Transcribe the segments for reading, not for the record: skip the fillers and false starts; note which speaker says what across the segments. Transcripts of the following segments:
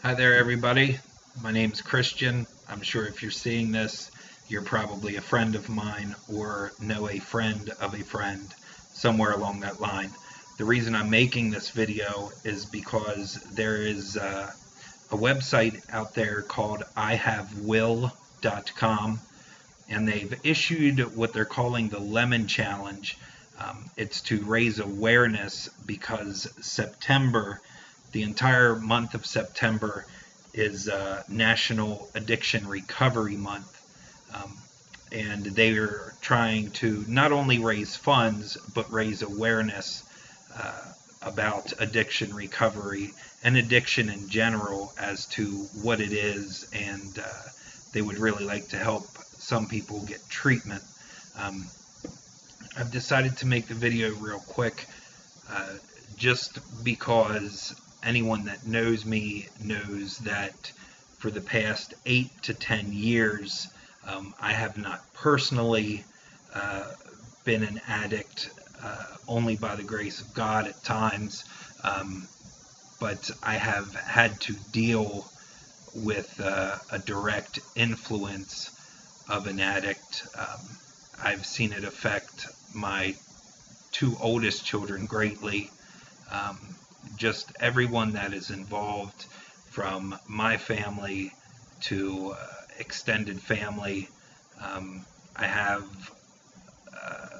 Speaker 1: Hi there, everybody. My name's Christian. I'm sure if you're seeing this, you're probably a friend of mine or know a friend of a friend somewhere along that line. The reason I'm making this video is because there is a website out there called ihavewill.com, and they've issued what they're calling the Lemon Challenge. It's to raise awareness because the entire month of September, is National Addiction Recovery Month. Um, and they are trying to not only raise funds, but raise awareness uh, about addiction recovery and addiction in general as to what it is. And they would really like to help some people get treatment. Um, I've decided to make the video real quick uh, just because anyone that knows me knows that for the past 8 to 10 years, I have not personally uh, been an addict, only by the grace of God at times, um, but I have had to deal with a direct influence of an addict. I've seen it affect my two oldest children greatly. Um, just everyone that is involved, from my family to extended family. I have uh,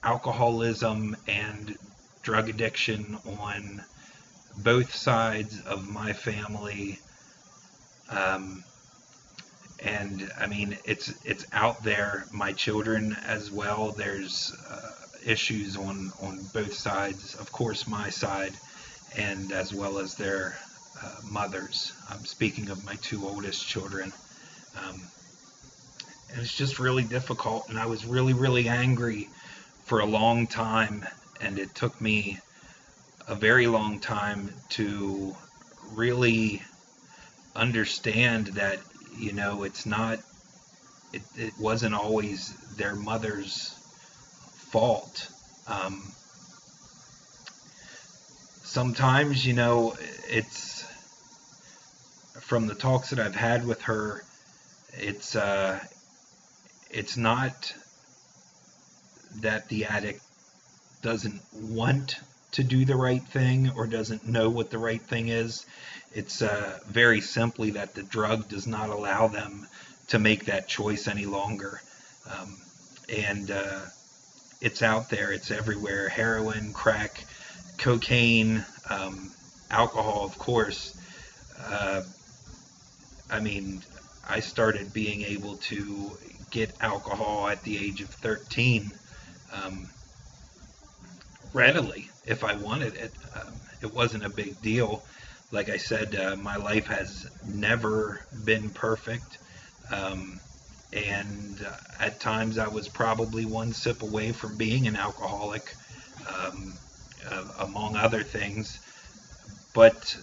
Speaker 1: alcoholism and drug addiction on both sides of my family. Um, and I mean, it's out there. My children as well. There's issues on both sides. Of course, my side, and as well as their mothers. I'm speaking of my two oldest children. Um, and it's just really difficult. And I was really angry for a long time. And it took me a very long time to really understand that, it's not, it wasn't always their mother's fault. Um, Sometimes, it's from the talks that I've had with her, it's it's not that the addict doesn't want to do the right thing or doesn't know what the right thing is. It's very simply that the drug does not allow them to make that choice any longer. Um, and It's out there, it's everywhere: heroin, crack, cocaine, alcohol, of course. Uh, I mean, I started being able to get alcohol at the age of 13, um, readily if I wanted it. It wasn't a big deal. Like I said, my life has never been perfect. Um, and At times I was probably one sip away from being an alcoholic, um, among other things. But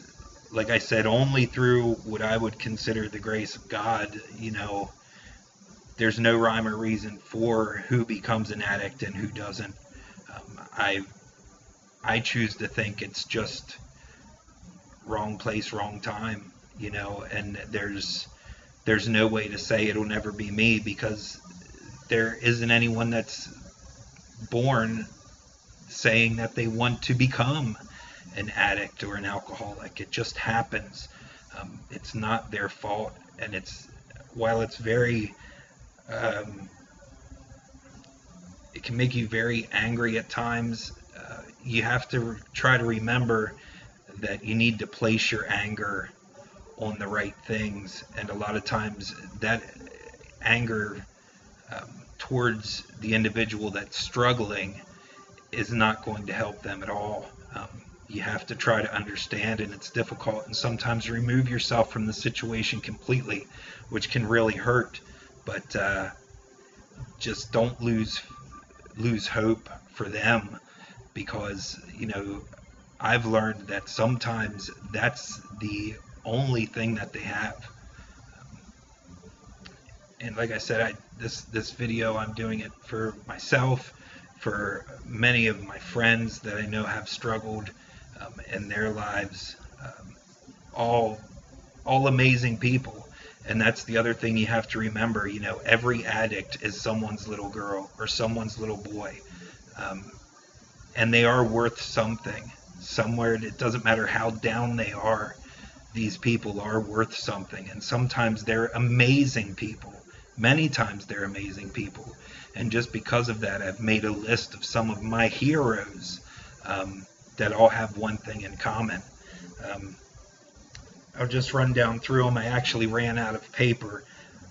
Speaker 1: like I said, only through what I would consider the grace of God. There's no rhyme or reason for who becomes an addict and who doesn't. I choose to think it's just wrong place, wrong time, and there's no way to say it'll never be me, because there isn't anyone that's born saying that they want to become an addict or an alcoholic. It just happens. It's not their fault, and while it's very um, it can make you very angry at times. You have to try to remember that you need to place your anger on the right things, and a lot of times that anger towards the individual that's struggling is not going to help them at all. You have to try to understand, and it's difficult, and sometimes remove yourself from the situation completely, which can really hurt. But just don't lose hope for them, because I've learned that sometimes that's the only thing that they have. And like I said, this video, I'm doing it for myself, for many of my friends that I know have struggled in their lives, all all amazing people. And that's the other thing you have to remember. You know, every addict is someone's little girl or someone's little boy. Um, and they are worth something. Somewhere, it doesn't matter how down they are, these people are worth something. And sometimes they're amazing people. Many times they're amazing people. And just because of that, I've made a list of some of my heroes that all have one thing in common. Um, I'll just run down through them. I actually ran out of paper.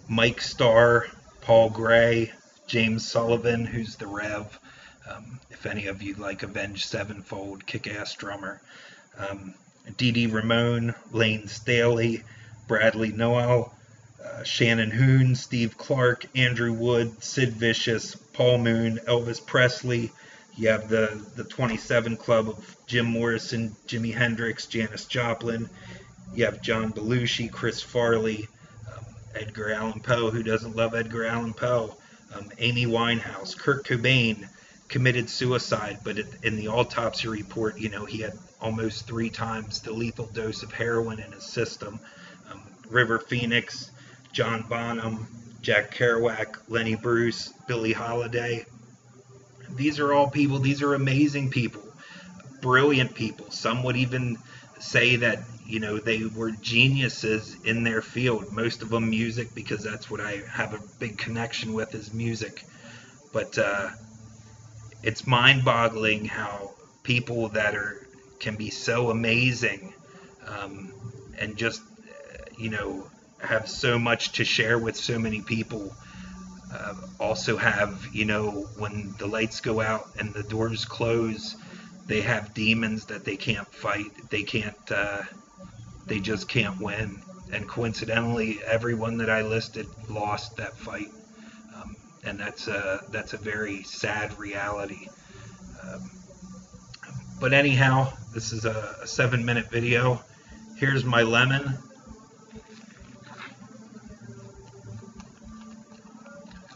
Speaker 1: Mike Starr, Paul Gray, James Sullivan, who's the Rev. If any of you like Avenged Sevenfold, kick-ass drummer. Dee Dee Ramone, Lane Staley, Bradley Noel, Shannon Hoon, Steve Clark, Andrew Wood, Sid Vicious, Paul Moon, Elvis Presley. You have the 27 Club of Jim Morrison, Jimi Hendrix, Janis Joplin. You have John Belushi, Chris Farley, Edgar Allan Poe. Who doesn't love Edgar Allan Poe? Amy Winehouse, Kurt Cobain committed suicide, but in the autopsy report, you know, he had almost 3 times the lethal dose of heroin in his system. River Phoenix, John Bonham, Jack Kerouac, Lenny Bruce, Billie Holiday. These are all people, these are amazing people, brilliant people. Some would even say that, you know, they were geniuses in their field. Most of them music, because that's what I have a big connection with, is music. But it's mind-boggling how people that can be so amazing and just, you know, have so much to share with so many people, also have, you know, when the lights go out and the doors close, they have demons that they can't fight. They just can't win. And coincidentally, everyone that I listed lost that fight. And that's a very sad reality. Um, but anyhow, this is a 7-minute video. Here's my lemon.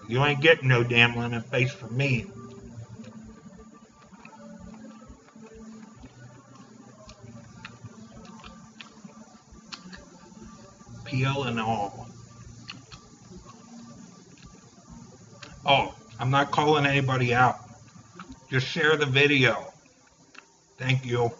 Speaker 1: You ain't getting no damn lemon face from me. Peel and all. Oh, I'm not calling anybody out. Just share the video. Thank you.